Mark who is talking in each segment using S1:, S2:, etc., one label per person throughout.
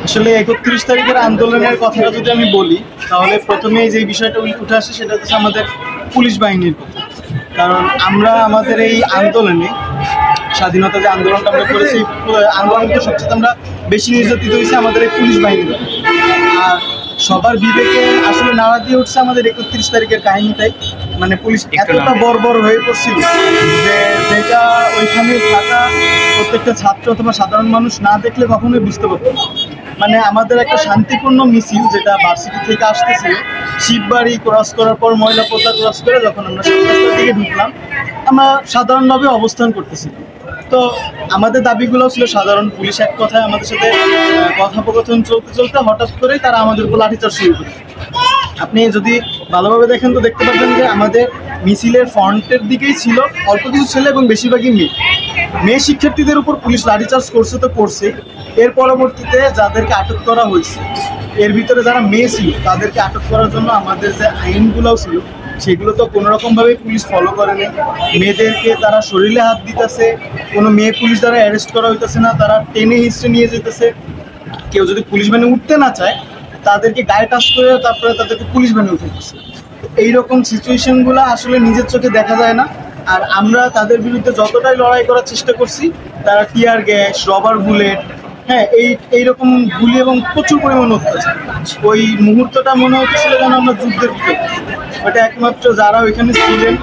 S1: আসলে ৩১ তারিখের আন্দোলনের কথাটা যদি আমি বলি, তাহলে প্রথমেই যে বিষয়টা উঠে আসে সেটা হচ্ছে আমাদের পুলিশ বাহিনীর কথা। কারণ আমরা আমাদের এই আন্দোলনে, স্বাধীনতা যে আন্দোলনটা আমরা করেছি, আন্দোলনটা সবচেয়ে আমরা বেশি নির্যাতিত হয়েছে আমাদের এই পুলিশ বাহিনী। আর সবার বিবেকে আসলে নাড়া দিয়ে উঠছে আমাদের ৩১ তারিখের কাহিনীটাই। মানে পুলিশ এতটা বর্বর হয়ে পড়ছিল যে যেটা ওইখানে থাকা প্রত্যেকটা ছাত্র অথবা সাধারণ মানুষ না দেখলে কখনোই বুঝতে পারতো না। মানে আমাদের একটা শান্তিপূর্ণ মিছিল যেটা ভার্সিটি থেকে আসতেছিল, শিববাড়ি ক্রস করার পর ময়লা পোতা ক্রস করে যখন আমরা রাস্তার দিকে ঢুকলাম, আমরা সাধারণভাবে অবস্থান করতেছিলাম। তো আমাদের দাবিগুলো ছিল সাধারণ। পুলিশ এক কথায় আমাদের সাথে কথোপকথন চলতে চলতে হঠাৎ করেই তারা আমাদের উপর লাঠিচার্জ শুরু করে। আপনি যদি ভালোভাবে দেখেন তো দেখতে পাবেন যে আমাদের মিছিলের ফ্রন্টের দিকেই ছিল অল্প কিছু ছেলে এবং বেশিরভাগই মেয়ে শিক্ষার্থীদের উপর পুলিশ লাঠিচার্জ করছে তো করছে। এর পরবর্তীতে যাদেরকে আটক করা হয়েছে, এর ভিতরে যারা মেয়ে ছিল তাদেরকে আটক করার জন্য আমাদের যে আইনগুলোও ছিল সেগুলো তো কোনোরকমভাবেই পুলিশ ফলো করেনি। মেয়েদেরকে তারা শরীরে হাত দিতেছে, কোনো মেয়ে পুলিশ দ্বারা অ্যারেস্ট করা হইতেছে না, তারা টেনে হিস্ট্রে নিয়ে যেতেছে। কেউ যদি পুলিশ ভ্যানে উঠতে না চায় তাদেরকে গায়ে টাচ করে তারপরে তাদেরকে পুলিশ ভ্যানে উঠে দিচ্ছে। এইরকম সিচুয়েশনগুলো আসলে নিজের চোখে দেখা যায় না। আর আমরা তাদের বিরুদ্ধে যতটাই লড়াই করার চেষ্টা করছি, তারা টিয়ার গ্যাস, রবার বুলেট, হ্যাঁ এইরকম গুলি এবং প্রচুর পরিমাণ অত্যাচার। ওই মুহূর্তটা মনে হচ্ছিল যেন আমরা যুদ্ধের ভিতরে। ওটা একমাত্র যারা ওইখানে ছিলেন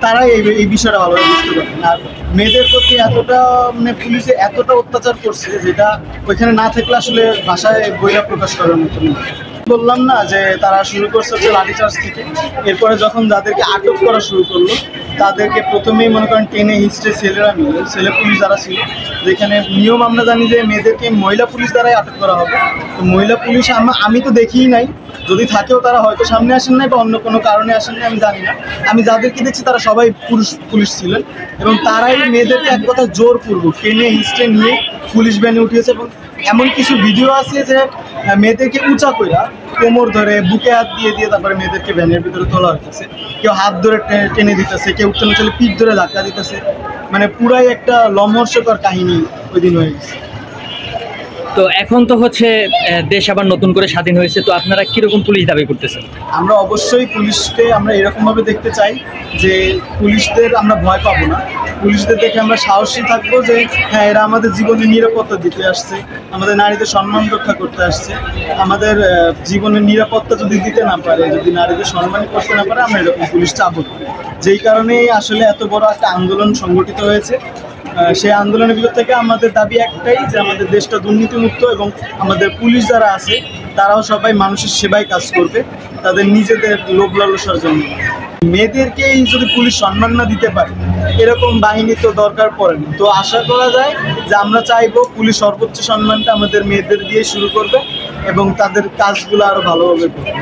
S1: তারাই এই বিষয়টা ভালোভাবে বুঝতে পারেন। আর মেয়েদের প্রতি এতটা মানে পুলিশে এতটা অত্যাচার করছে যেটা ওইখানে না থাকলে আসলে ভাষায় বইটা প্রকাশ করার মতো নেই। বললাম না যে তারা শুরু করছে হচ্ছে লাঠিচার্জ থেকে। এরপরে যখন যাদেরকে আটক করা শুরু করলো তাদেরকে প্রথমেই মনে করেন টেনে হিস্ট্রে ছেলেরা মিলে, ছেলে পুলিশ যারা ছিল, যেখানে নিয়ম আমরা জানি যে মেয়েদেরকে মহিলা পুলিশ দ্বারাই আটক করা হবে। তো মহিলা পুলিশ আমি তো দেখিই নাই, যদি থাকেও তারা হয়তো সামনে আসেন নাই বা অন্য কোনো কারণে আসেন নাই, আমি জানি না। আমি যাদেরকে দেখছি তারা সবাই পুলিশ ছিলেন এবং তারাই মেয়েদেরকে এক কথা জোরপূর্বক টেনে হিস্ট্রে নিয়ে পুলিশ ভ্যানে উঠিয়েছে। এবং এমন কিছু ভিডিও আছে যে মেয়েদেরকে উঁচা কইরা কোমর ধরে বুকে হাত দিয়ে তারপরে মেয়েদেরকে ভ্যানের ভিতরে তোলা হইতেছে। কেউ হাত ধরে টেনে দিতেছে, কেউ উঠতে না চলে পিঠ ধরে ধাক্কা দিতেছে। মানে পুরাই একটা লোমহর্ষকর কাহিনী ওই দিন হয়ে গেছে।
S2: তো এখন তো হচ্ছে দেশ আবার নতুন করে স্বাধীন হয়েছে, তো আপনারা কিরকম পুলিশ দাবি করতেছেন?
S1: আমরা অবশ্যই পুলিশকে আমরা এরকমভাবে দেখতে চাই যে পুলিশদের আমরা ভয় পাবো না। পুলিশদের দেখে আমরা সাহসী থাকবো যে হ্যাঁ, এরা আমাদের জীবনের নিরাপত্তা দিতে আসছে, আমাদের নারীদের সম্মান রক্ষা করতে আসছে। আমাদের জীবনের নিরাপত্তা যদি দিতে না পারে, যদি নারীদের সম্মান করতে না পারে, আমরা এরকম পুলিশ চাবো। যেই কারণেই আসলে এত বড় একটা আন্দোলন সংগঠিত হয়েছে। সেই আন্দোলনের ভিতর থেকে আমাদের দাবি একটাই যে আমাদের দেশটা দুর্নীতিমুক্ত এবং আমাদের পুলিশ যারা আছে তারাও সবাই মানুষের সেবায় কাজ করবে, তাদের নিজেদের লোভ লালসার জন্য। মেয়েদেরকেই যদি পুলিশ সম্মান না দিতে পারে, এরকম বাহিনী তো দরকার পড়ে না। তো আশা করা যায় যে আমরা চাইবো পুলিশ সর্বোচ্চ সম্মানটা আমাদের মেয়েদের দিয়ে শুরু করবে এবং তাদের কাজগুলো আরও ভালোভাবে করবে।